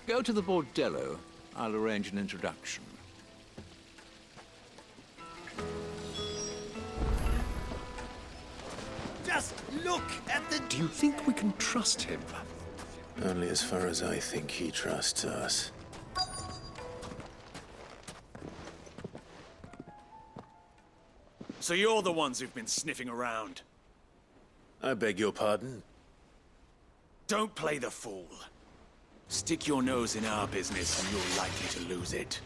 Go to the bordello. I'll arrange an introduction. Just look at the... Do you think we can trust him? Only as far as I think he trusts us. So you're the ones who've been sniffing around. I beg your pardon? Don't play the fool. Stick your nose in our business and you're likely to lose it.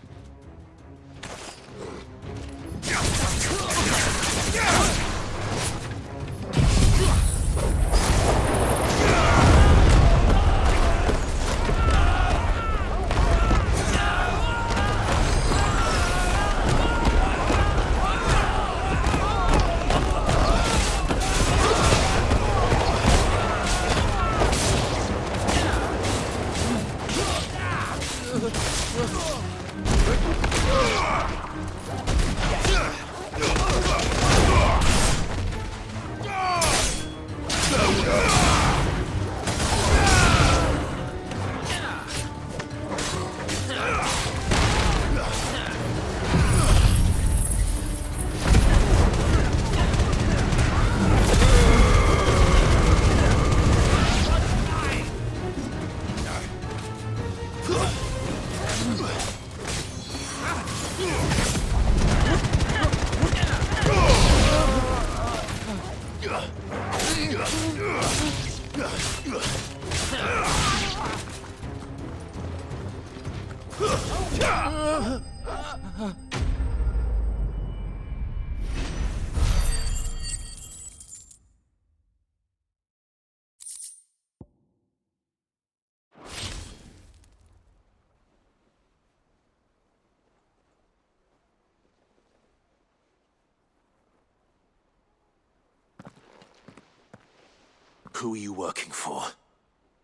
Who are you working for?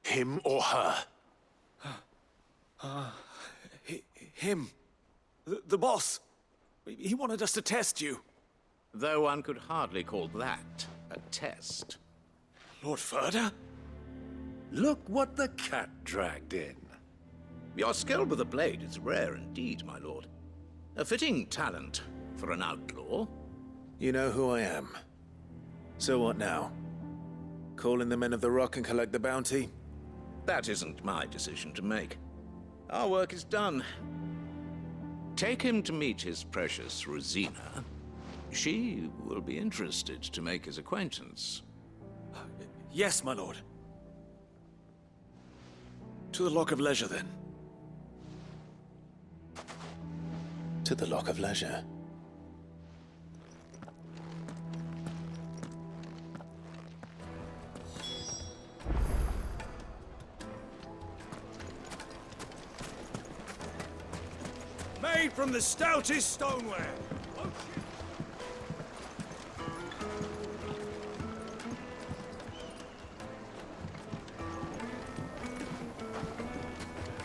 Him or her? Him. The boss. He wanted us to test you. Though one could hardly call that a test. Lord Ferda? Look what the cat dragged in. Your skill with the blade is rare indeed, my lord. A fitting talent for an outlaw. You know who I am. So what now? Call in the Men of the Rock and collect the bounty? That isn't my decision to make. Our work is done. Take him to meet his precious Rosina. She will be interested to make his acquaintance. Yes, my lord. To the Lock of Leisure, then. To the Lock of Leisure. Made from the stoutest stoneware.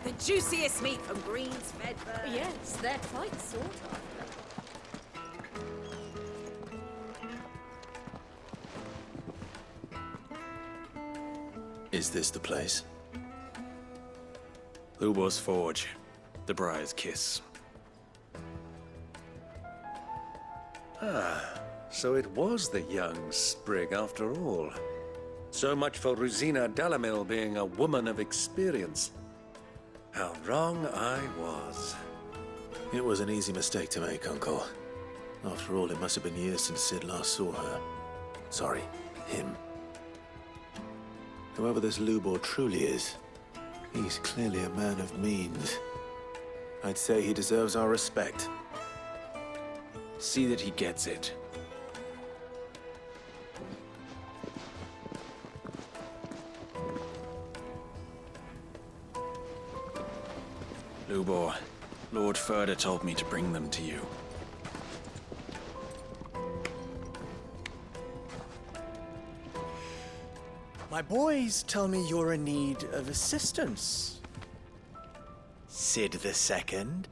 The juiciest meat from Green's fed birds. Yes, they're quite sought after. Is this the place? Lubo's Forge. The Briar's Kiss. So it was the young sprig after all. So much for Rosina Dalamil being a woman of experience. How wrong I was. It was an easy mistake to make, Uncle. After all, it must have been years since Sid last saw her. Sorry, him. Whoever this Lubor truly is, he's clearly a man of means. I'd say he deserves our respect. See that he gets it. Lubor, Lord Ferda told me to bring them to you. My boys tell me you're in need of assistance. Sid the Second?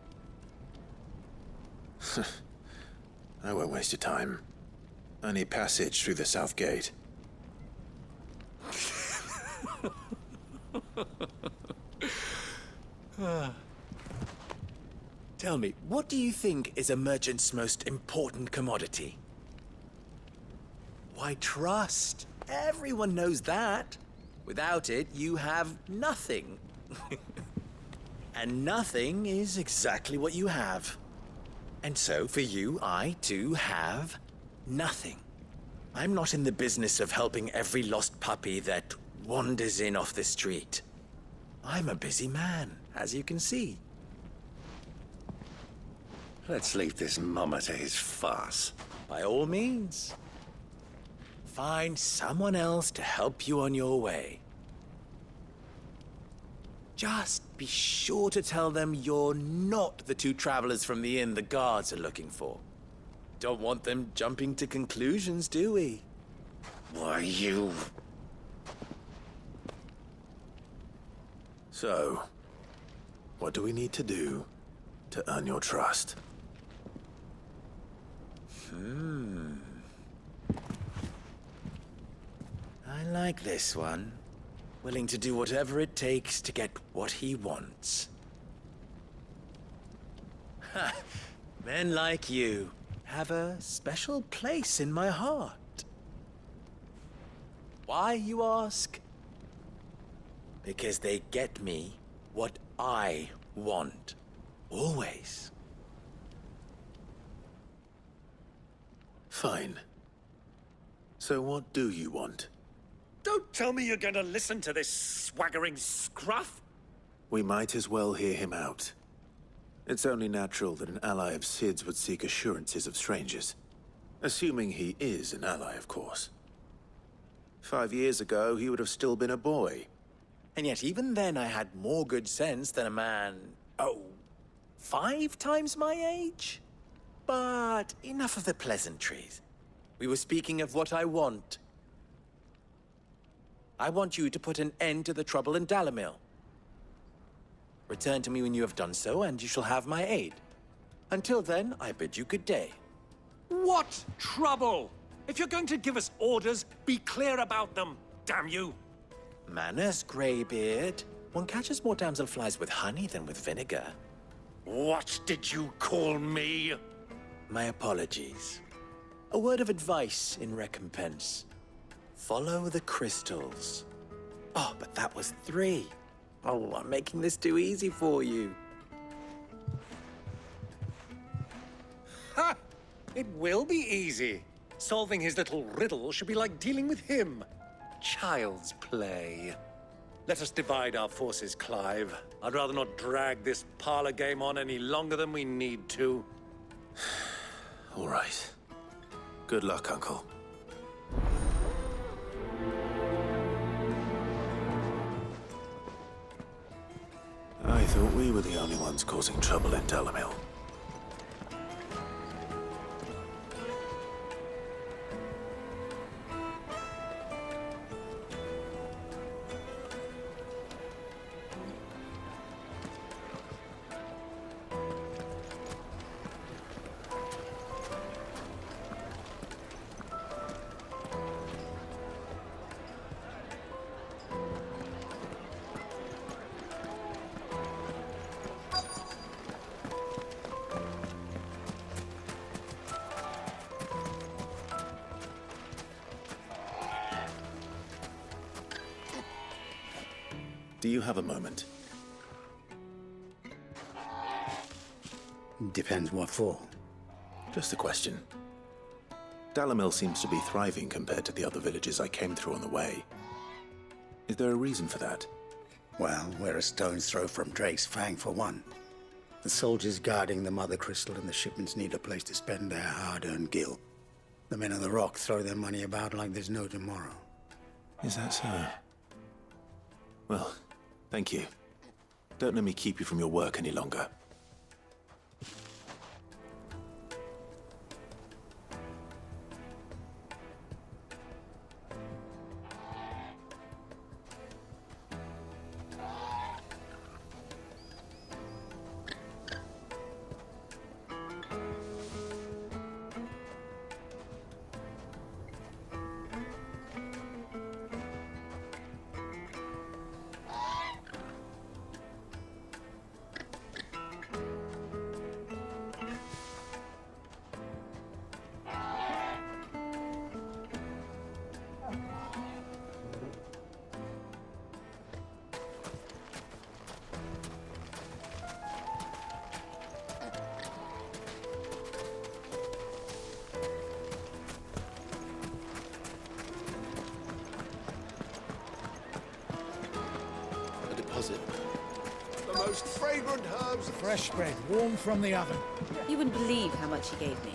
I won't waste your time. I need passage through the south gate. Tell me, what do you think is a merchant's most important commodity? Why, trust. Everyone knows that. Without it, you have nothing. And nothing is exactly what you have. And so, for you, I, too, have nothing. I'm not in the business of helping every lost puppy that wanders in off the street. I'm a busy man, as you can see. Let's leave this mama to his farce. By all means. Find someone else to help you on your way. Just be sure to tell them you're not the two travelers from the inn the guards are looking for. Don't want them jumping to conclusions, do we? Why, you... So, what do we need to do to earn your trust? I like this one. Willing to do whatever it takes to get what he wants. Ha! Men like you have a special place in my heart. Why, you ask? Because they get me what I want. Always. Fine. So what do you want? Don't tell me you're going to listen to this swaggering scruff! We might as well hear him out. It's only natural that an ally of Sid's would seek assurances of strangers. Assuming he is an ally, of course. 5 years ago, he would have still been a boy. And yet even then I had more good sense than a man, 5 times my age? But enough of the pleasantries. We were speaking of what I want. I want you to put an end to the trouble in Dalamil. Return to me when you have done so, and you shall have my aid. Until then, I bid you good day. What trouble? If you're going to give us orders, be clear about them, damn you! Manners, Greybeard. One catches more damselflies with honey than with vinegar. What did you call me? My apologies. A word of advice in recompense. Follow the crystals. Oh, but that was 3. Oh, I'm making this too easy for you. Ha! It will be easy. Solving his little riddle should be like dealing with him. Child's play. Let us divide our forces, Clive. I'd rather not drag this parlor game on any longer than we need to. All right. Good luck, Uncle. I thought we were the only ones causing trouble in Dalamil. Do you have a moment? Depends what for. Just a question. Dalamil seems to be thriving compared to the other villages I came through on the way. Is there a reason for that? Well, we're a stone's throw from Drake's Fang, for one. The soldiers guarding the Mother Crystal and the shipments need a place to spend their hard-earned gil. The men of the Rock throw their money about like there's no tomorrow. Is that so? Well, thank you. Don't let me keep you from your work any longer. deposit. The most fragrant herbs. Fresh bread, warm from the oven. You wouldn't believe how much he gave me.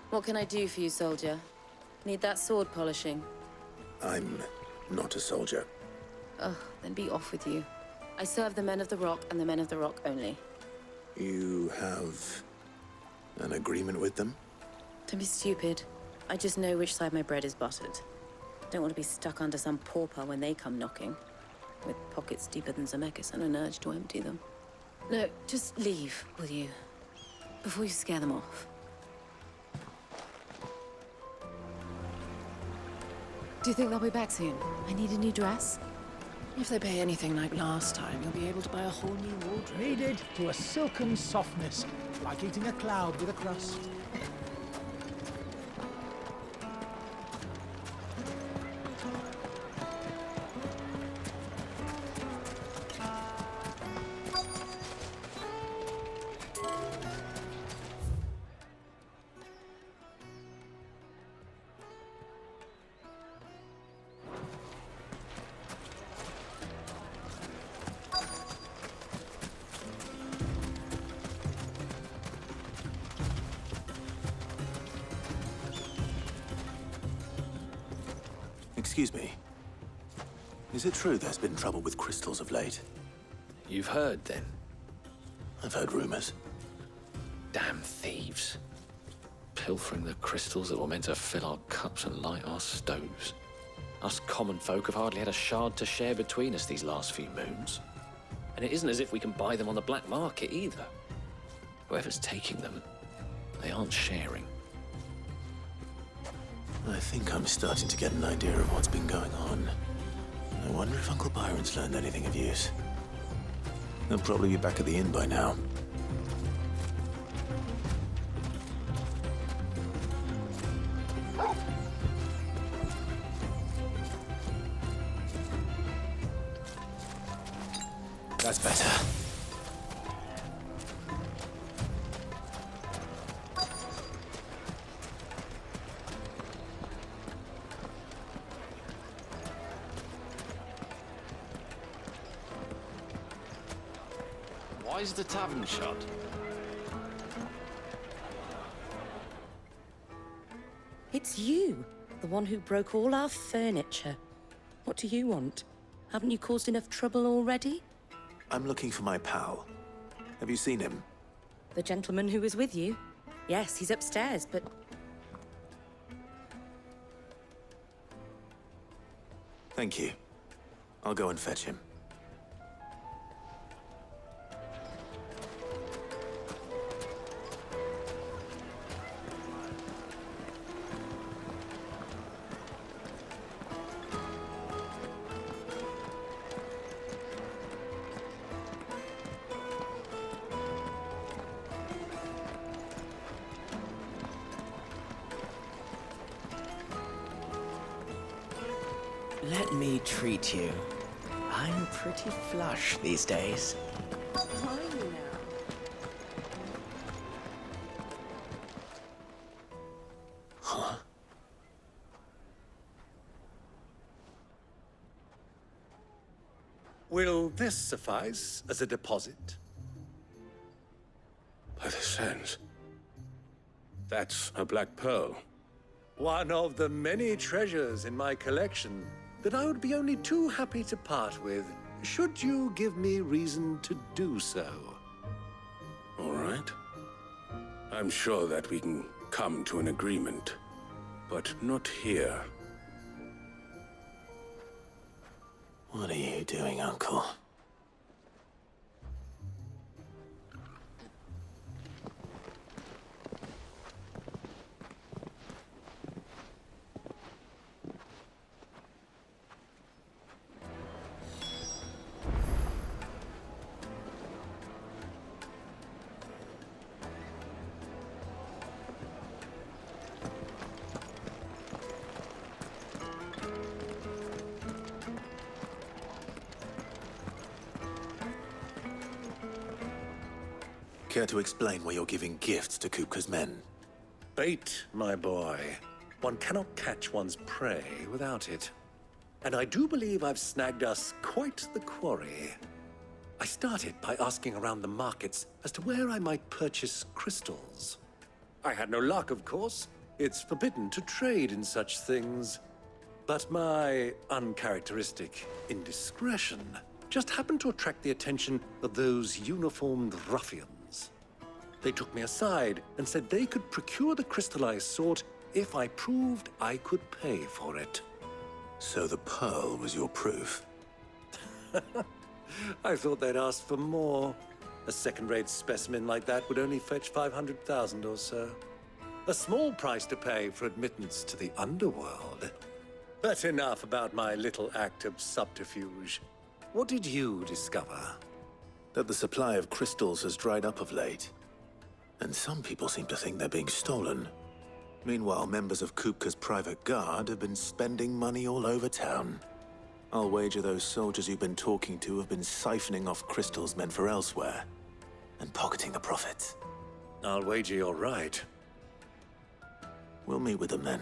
What can I do for you, soldier? Need that sword polishing? I'm not a soldier. Oh, then be off with you. I serve the men of the Rock and the men of the Rock only. You have an agreement with them? Don't be stupid. I just know which side my bread is buttered. Don't want to be stuck under some pauper when they come knocking. With pockets deeper than Zemeckis and an urge to empty them. No, just leave, will you? Before you scare them off. Do you think they'll be back soon? I need a new dress. If they pay anything like last time, you'll be able to buy a whole new wardrobe. Kneaded to a silken softness, like eating a cloud with a crust. Excuse me. Is it true there's been trouble with crystals of late? You've heard, then? I've heard rumors. Damn thieves. Pilfering the crystals that were meant to fill our cups and light our stoves. Us common folk have hardly had a shard to share between us these last few moons. And it isn't as if we can buy them on the black market, either. Whoever's taking them, they aren't sharing. I think I'm starting to get an idea of what's been going on. I wonder if Uncle Byron's learned anything of use. He'll probably be back at the inn by now. That's better. Why is the tavern shut? It's you, the one who broke all our furniture. What do you want? Haven't you caused enough trouble already? I'm looking for my pal. Have you seen him? The gentleman who was with you? Yes, he's upstairs, but... Thank you. I'll go and fetch him. Let me treat you. I'm pretty flush these days. Are you now? Huh? Will this suffice as a deposit? By the sands. That's a black pearl. One of the many treasures in my collection that I would be only too happy to part with, should you give me reason to do so. All right. I'm sure that we can come to an agreement, but not here. What are you doing, Uncle? Care to explain why you're giving gifts to Kupka's men? Bait, my boy. One cannot catch one's prey without it. and I do believe I've snagged us quite the quarry. I started by asking around the markets as to where I might purchase crystals. I had no luck, of course. It's forbidden to trade in such things. But my uncharacteristic indiscretion just happened to attract the attention of those uniformed ruffians. They took me aside and said they could procure the crystal I sought if I proved I could pay for it. So the pearl was your proof? I thought they'd asked for more. A second-rate specimen like that would only fetch 500,000 or so. A small price to pay for admittance to the underworld. But enough about my little act of subterfuge. What did you discover? That the supply of crystals has dried up of late. And some people seem to think they're being stolen. Meanwhile, members of Kupka's private guard have been spending money all over town. I'll wager those soldiers you've been talking to have been siphoning off crystals meant for elsewhere, and pocketing the profits. I'll wager you're right. We'll meet with them then,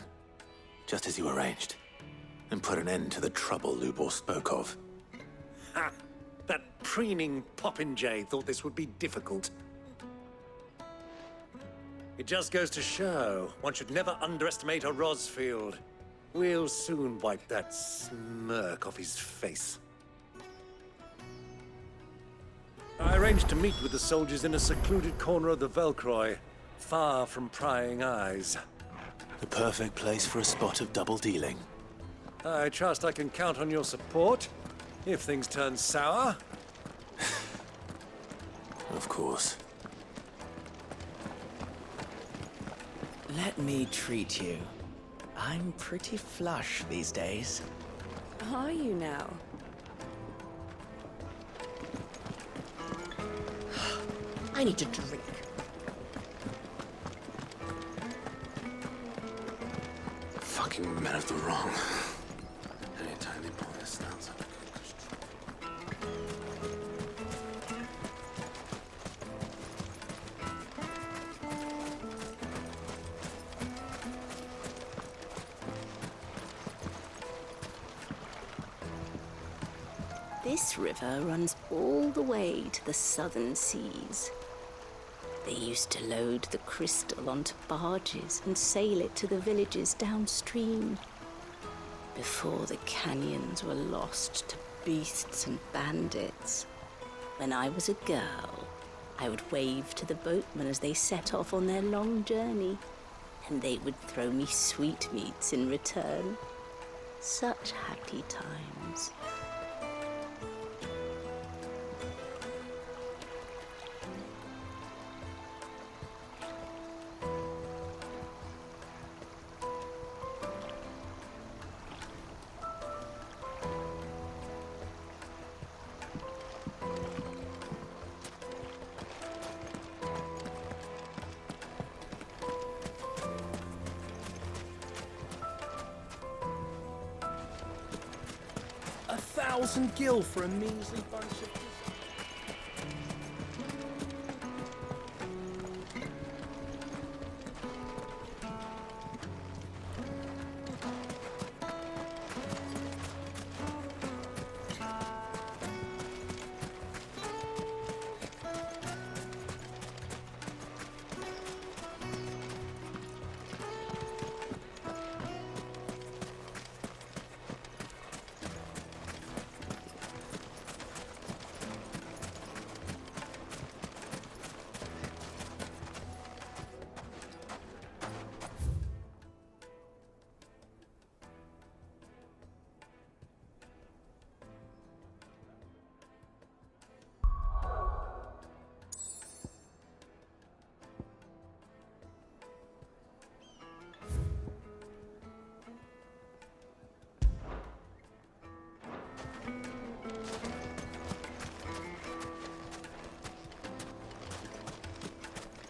just as you arranged, and put an end to the trouble Lubor spoke of. Ha! That preening popinjay thought this would be difficult. It just goes to show, one should never underestimate a Rosfield. We'll soon wipe that smirk off his face. I arranged to meet with the soldiers in a secluded corner of the Velcroy, far from prying eyes. The perfect place for a spot of double dealing. I trust I can count on your support, if things turn sour. Of course. Let me treat you. I'm pretty flush these days. Are you now? I need to drink. Fucking men of the wrong. Anytime they pull this sounds like This river runs all the way to the southern seas. They used to load the crystal onto barges and sail it to the villages downstream. Before the canyons were lost to beasts and bandits. When I was a girl, I would wave to the boatmen as they set off on their long journey, and they would throw me sweetmeats in return. Such happy times. $1,000 for a measly bunch of...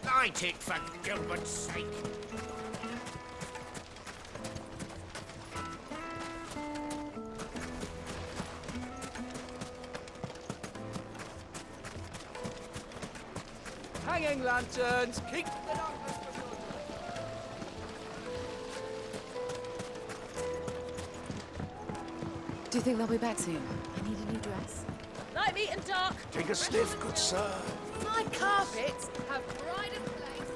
Light it, for Gilbert's sake. Hanging lanterns, keep the darkness. Do you think they'll be back soon? I need a new dress. Light, meat and dark. Take a sniff, good sir. My carpets have pride of place.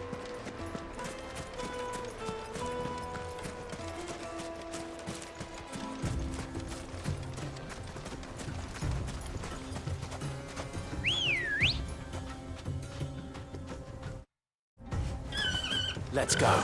Let's go.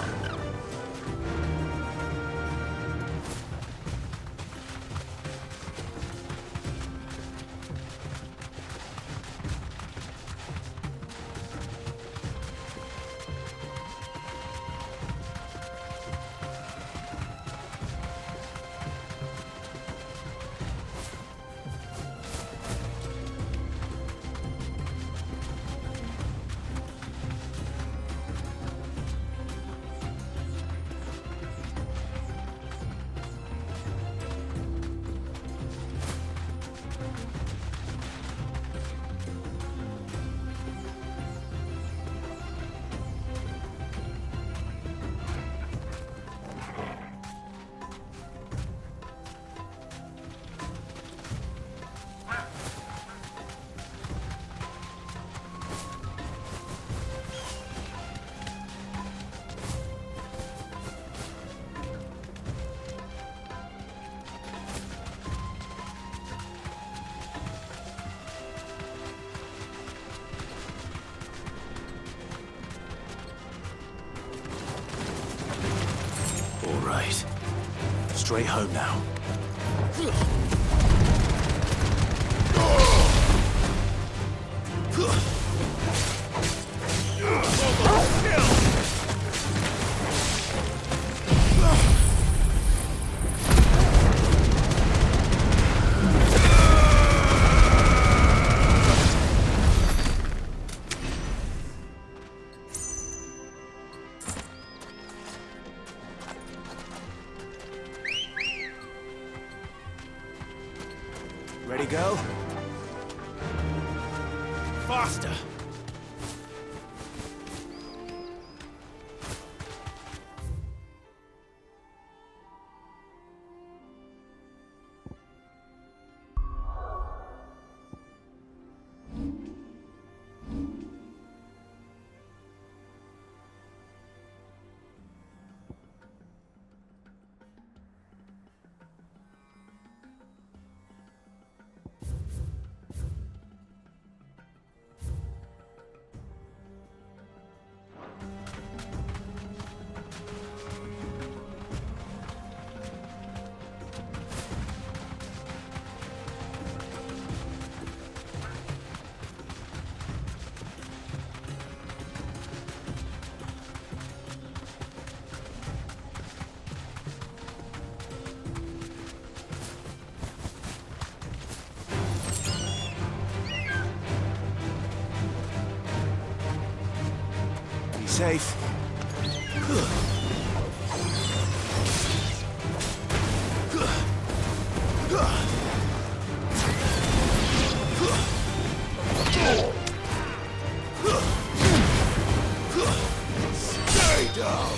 All right. Straight home now. Ready, go? Faster! Safe. Stay down.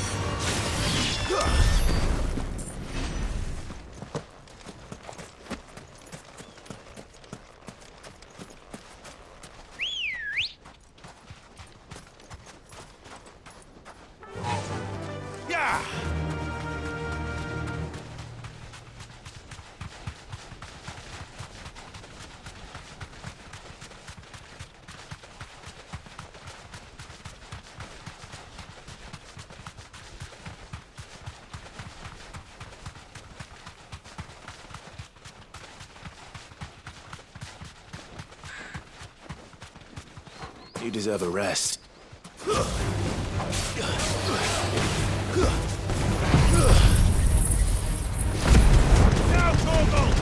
You deserve a rest. Now, Torgal!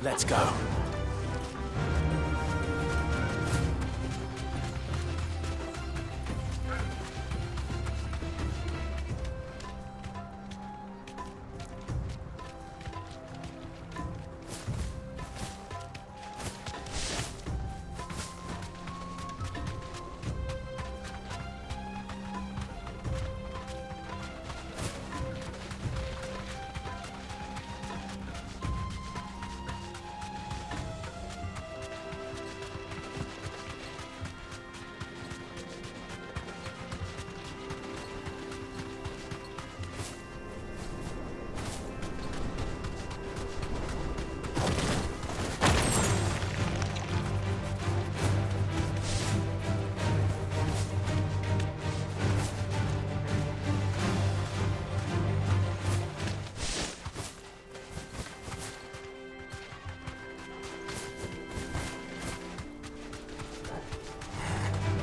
Let's go.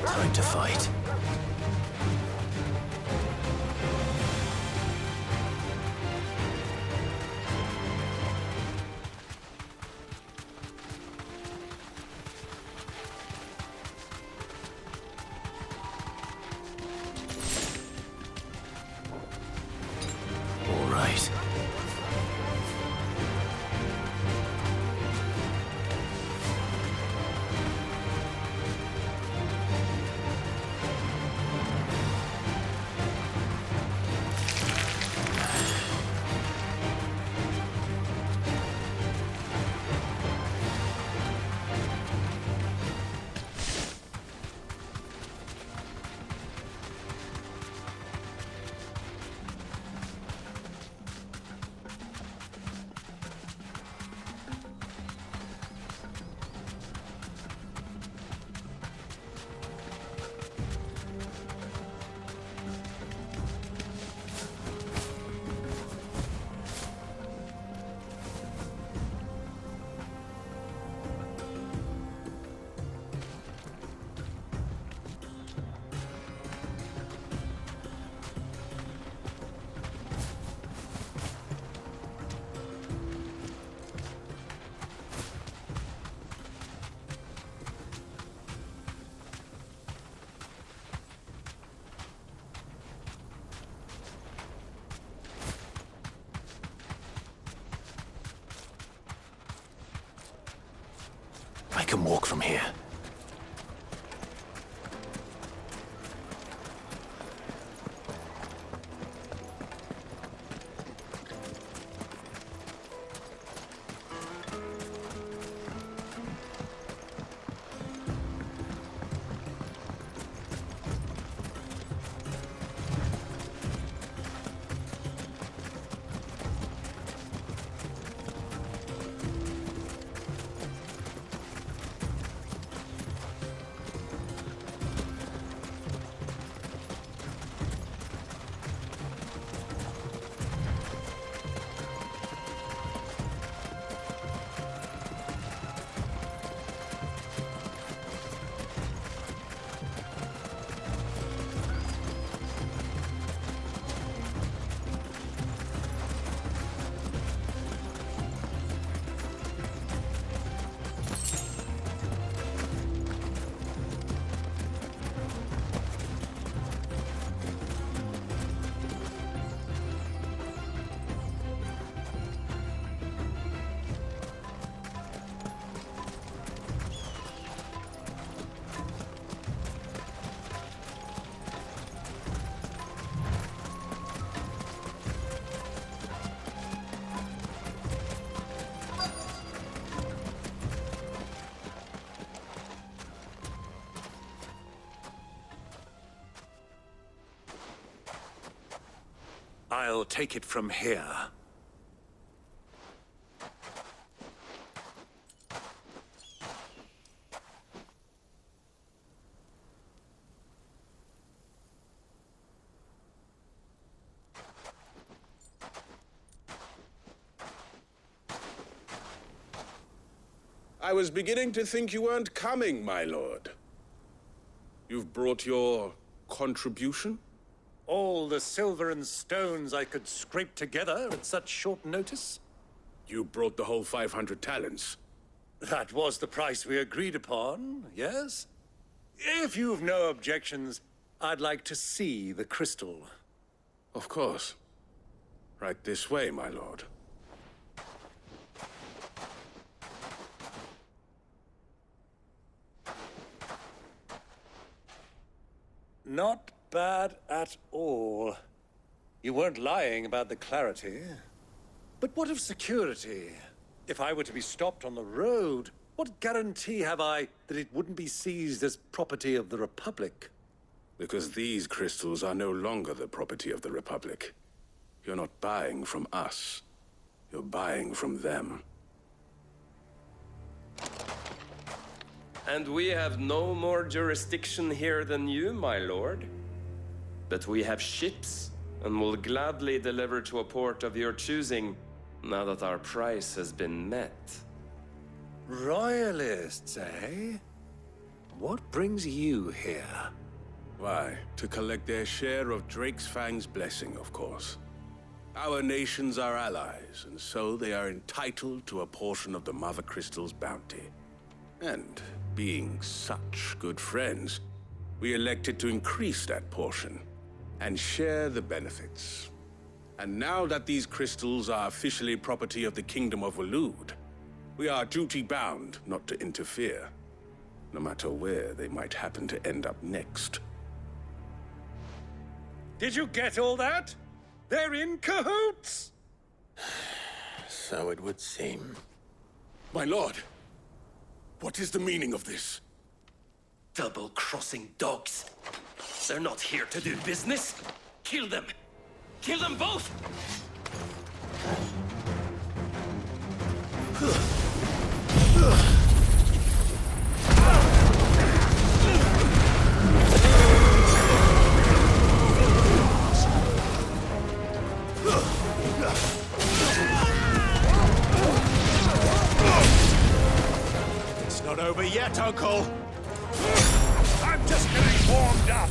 Time to fight. All right. I can walk from here. I'll take it from here. I was beginning to think you weren't coming, my lord. You've brought your contribution? All the silver and stones I could scrape together at such short notice? You brought the whole 500 talents. That was the price we agreed upon, yes? If you've no objections, I'd like to see the crystal. Of course. Right this way, my lord. Not bad at all. You weren't lying about the clarity. But what of security? If I were to be stopped on the road, what guarantee have I that it wouldn't be seized as property of the Republic? Because these crystals are no longer the property of the Republic. You're not buying from us. You're buying from them. And we have no more jurisdiction here than you, my lord. But we have ships, and will gladly deliver to a port of your choosing, now that our price has been met. Royalists, eh? What brings you here? Why, to collect their share of Drake's Fang's blessing, of course. Our nations are allies, and so they are entitled to a portion of the Mother Crystal's bounty. And being such good friends, we elected to increase that portion and share the benefits. And now that these crystals are officially property of the Kingdom of Waloed, we are duty-bound not to interfere, no matter where they might happen to end up next. Did you get all that? They're in cahoots! So it would seem. My lord, what is the meaning of this? Double-crossing dogs. They're not here to do business. Kill them! Kill them both! It's not over yet, Uncle! I'm just getting warmed up!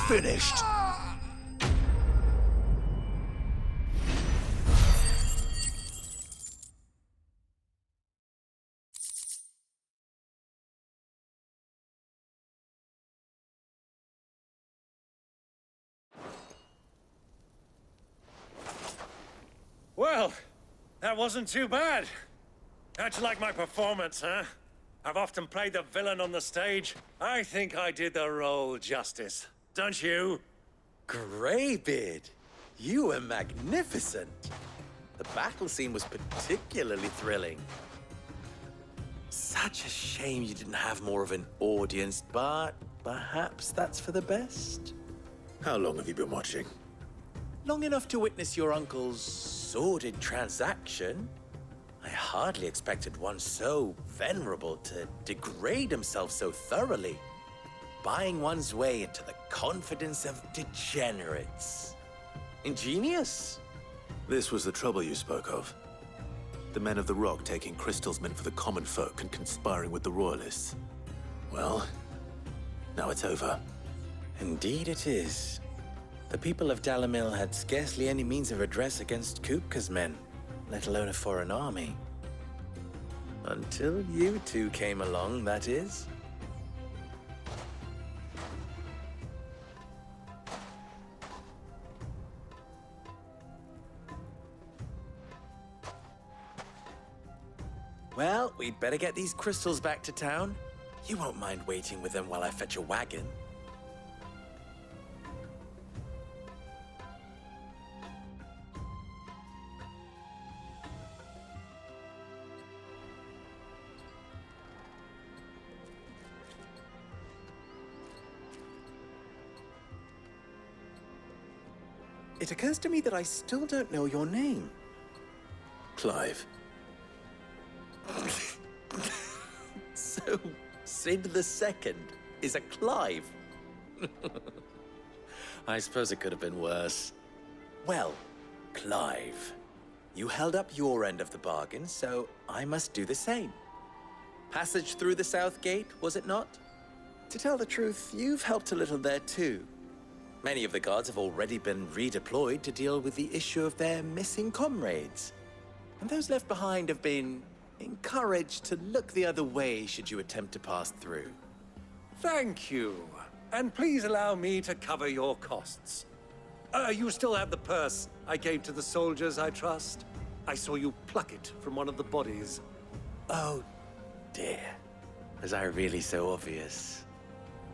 finished. Well, that wasn't too bad. How'd you like my performance, huh? I've often played the villain on the stage. I think I did the role justice. Don't you? Greybeard, you were magnificent. The battle scene was particularly thrilling. Such a shame you didn't have more of an audience, but perhaps that's for the best. How long have you been watching? Long enough to witness your uncle's sordid transaction. I hardly expected one so venerable to degrade himself so thoroughly, buying one's way into the confidence of degenerates. Ingenious. This was the trouble you spoke of. The men of the Rock taking crystals meant for the common folk and conspiring with the Royalists. Well, now it's over. Indeed it is. The people of Dalamil had scarcely any means of redress against Kupka's men, let alone a foreign army. Until you two came along, that is. Well, we'd better get these crystals back to town. You won't mind waiting with them while I fetch a wagon. It occurs to me that I still don't know your name. Clive. So, Sid the Second is a Clive? I suppose it could have been worse. Well, Clive, you held up your end of the bargain, so I must do the same. Passage through the South Gate, was it not? To tell the truth, you've helped a little there too. Many of the guards have already been redeployed to deal with the issue of their missing comrades. And those left behind have been encouraged to look the other way should you attempt to pass through. Thank you. And please allow me to cover your costs. You still have the purse I gave to the soldiers, I trust? I saw you pluck it from one of the bodies. Oh, dear. Was I really so obvious?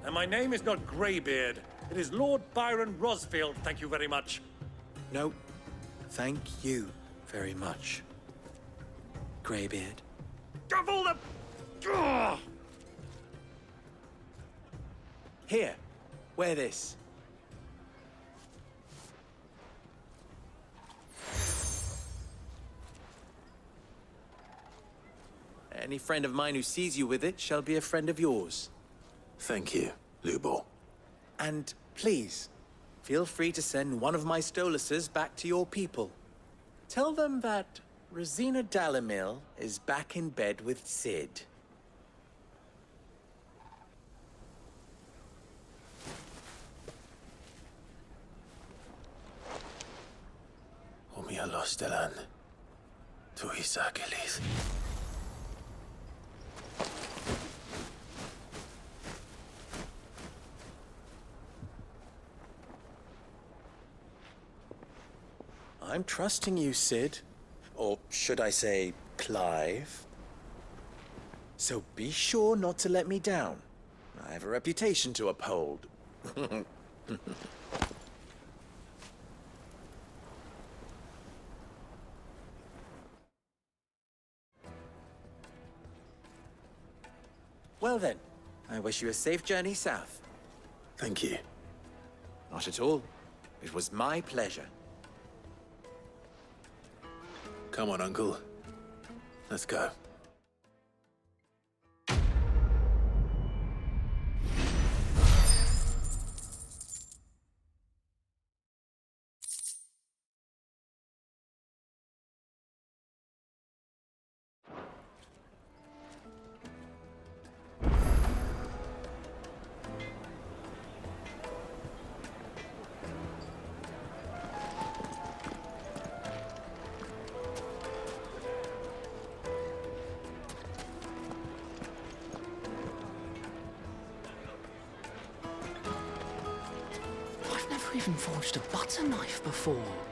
And my name is not Greybeard. It is Lord Byron Rosfield, thank you very much. No, thank you very much, Greybeard. Of all the... Ugh! Here, wear this. Any friend of mine who sees you with it shall be a friend of yours. Thank you, Lubor. And please, feel free to send one of my Stoluses back to your people. Tell them that Rosina Dalamil is back in bed with Sid. Omia Lostelan. Tuisakelis. I'm trusting you, Sid. Or should I say, Clive. So be sure not to let me down. I have a reputation to uphold. Well then, I wish you a safe journey south. Thank you. Not at all. It was my pleasure. Come on, Uncle. Let's go. never even forged a butter knife before.